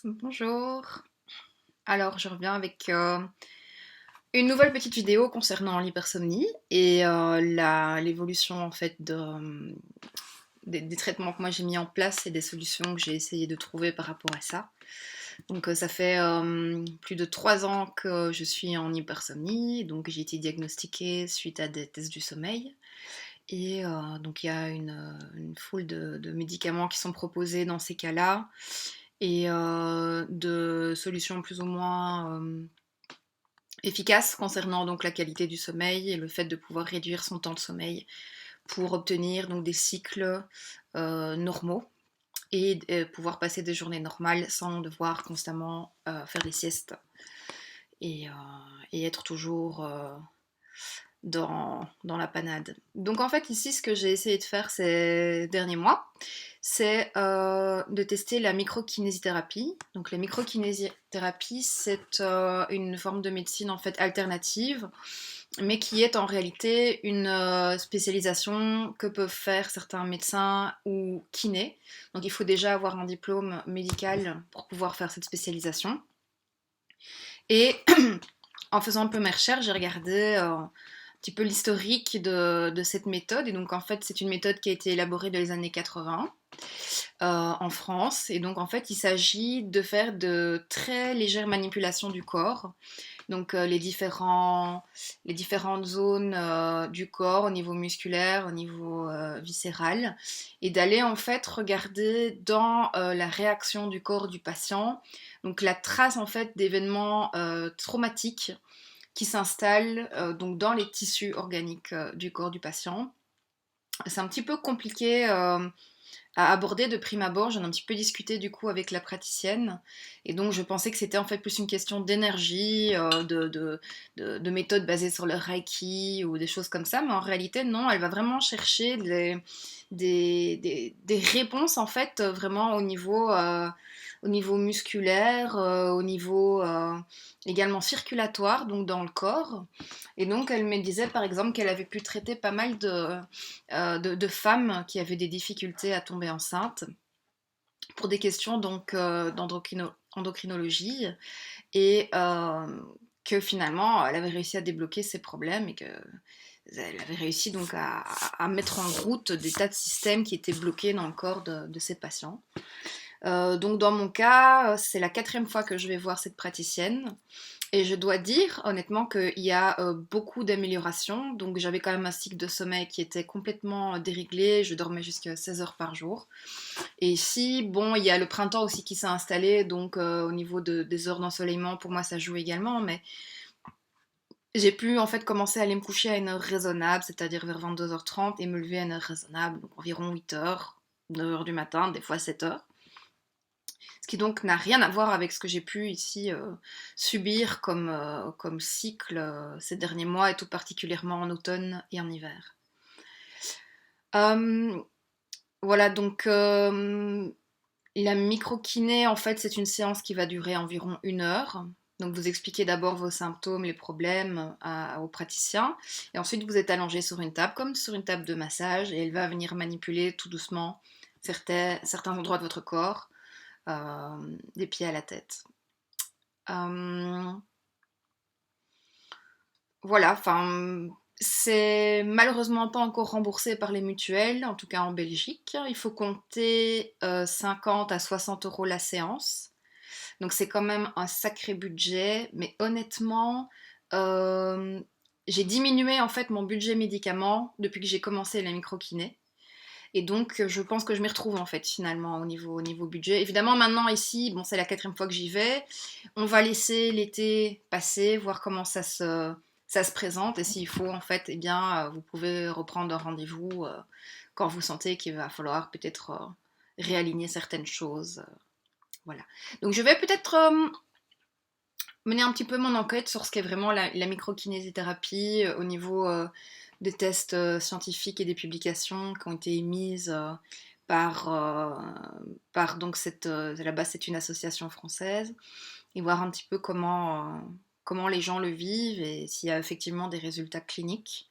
Bonjour. Alors, je reviens avec une nouvelle petite vidéo concernant l'hypersomnie et l'évolution en fait des traitements que moi j'ai mis en place et des solutions que j'ai essayé de trouver par rapport à ça. Donc, ça fait plus de 3 ans que je suis en hypersomnie, donc j'ai été diagnostiquée suite à des tests du sommeil. Et donc, il y a une foule de médicaments qui sont proposés dans ces cas-là et de solutions plus ou moins efficaces concernant donc la qualité du sommeil et le fait de pouvoir réduire son temps de sommeil pour obtenir donc des cycles normaux et pouvoir passer des journées normales sans devoir constamment faire des siestes et, euh, et être toujours dans la panade. Donc en fait ici ce que j'ai essayé de faire ces derniers mois, c'est de tester la microkinésithérapie. Donc la microkinésithérapie, c'est une forme de médecine en fait alternative, mais qui est en réalité une spécialisation que peuvent faire certains médecins ou kinés. Donc il faut déjà avoir un diplôme médical pour pouvoir faire cette spécialisation. Et en faisant un peu mes recherches, j'ai regardé un petit peu l'historique de cette méthode. Et donc en fait, c'est une méthode qui a été élaborée dans les années 80 en France. Et donc en fait, il s'agit de faire de très légères manipulations du corps. Donc les différentes zones du corps au niveau musculaire, au niveau viscéral. Et d'aller en fait regarder dans la réaction du corps du patient. Donc la trace en fait d'événements traumatiques qui s'installent donc dans les tissus organiques du corps du patient. C'est un petit peu compliqué à aborder de prime abord. J'en ai un petit peu discuté du coup avec la praticienne. Et donc je pensais que c'était en fait plus une question d'énergie, de méthodes basées sur le Reiki ou des choses comme ça. Mais en réalité, non, elle va vraiment chercher des réponses en fait vraiment au niveau musculaire, au niveau également circulatoire, donc dans le corps. Et donc elle me disait par exemple qu'elle avait pu traiter pas mal de femmes qui avaient des difficultés à tomber enceinte pour des questions donc d'endocrinologie et que finalement elle avait réussi à débloquer ses problèmes et que elle avait réussi donc à mettre en route des tas de systèmes qui étaient bloqués dans le corps de ses patients. Donc dans mon cas, c'est la 4e fois que je vais voir cette praticienne. Et je dois dire honnêtement qu'il y a beaucoup d'améliorations. Donc j'avais quand même un cycle de sommeil qui était complètement déréglé. Je dormais jusqu'à 16 heures par jour. Et ici, bon, il y a le printemps aussi qui s'est installé. Donc au niveau des heures d'ensoleillement, pour moi, ça joue également. Mais j'ai pu en fait commencer à aller me coucher à une heure raisonnable, c'est-à-dire vers 22h30, et me lever à une heure raisonnable, donc environ 8 heures, 9 heures du matin, des fois 7 heures. Ce qui donc n'a rien à voir avec ce que j'ai pu ici subir comme cycle ces derniers mois et tout particulièrement en automne et en hiver. Euh, voilà, donc la microkiné, en fait, c'est une séance qui va durer environ 1 heure. Donc vous expliquez d'abord vos symptômes, les problèmes au praticien. Et ensuite vous êtes allongé sur une table, comme sur une table de massage, et elle va venir manipuler tout doucement certains endroits de votre corps, des pieds à la tête. Euh, voilà, enfin, c'est malheureusement pas encore remboursé par les mutuelles, en tout cas en Belgique. Il faut compter 50 à 60 euros la séance. Donc c'est quand même un sacré budget, mais honnêtement, euh, j'ai diminué en fait mon budget médicaments depuis que j'ai commencé la microkiné. Et donc, je pense que je m'y retrouve en fait finalement au niveau budget. Évidemment, maintenant ici, bon, c'est la 4e fois que j'y vais. On va laisser l'été passer, voir comment ça se présente. Et s'il faut, en fait, eh bien, vous pouvez reprendre un rendez-vous quand vous sentez qu'il va falloir peut-être réaligner certaines choses. Voilà. Donc, je vais peut-être mener un petit peu mon enquête sur ce qu'est vraiment la microkinésithérapie au niveau des tests scientifiques et des publications qui ont été émises par, euh, par donc à la base c'est une association française et voir un petit peu comment les gens le vivent et s'il y a effectivement des résultats cliniques.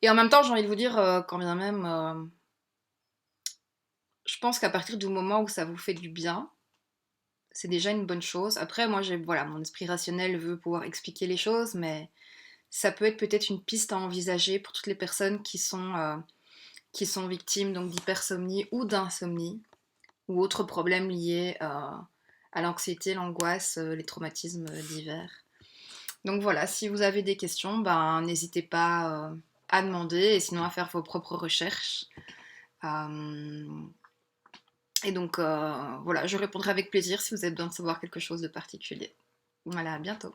Et en même temps j'ai envie de vous dire quand bien même je pense qu'à partir du moment où ça vous fait du bien, c'est déjà une bonne chose. Après, moi, voilà, mon esprit rationnel veut pouvoir expliquer les choses, mais ça peut être peut-être une piste à envisager pour toutes les personnes qui sont victimes donc d'hypersomnie ou d'insomnie ou autres problèmes liés à l'anxiété, l'angoisse, les traumatismes divers. Donc voilà, si vous avez des questions, ben, n'hésitez pas à demander et sinon à faire vos propres recherches. Euh, et donc voilà, je répondrai avec plaisir si vous avez besoin de savoir quelque chose de particulier. Voilà, à bientôt.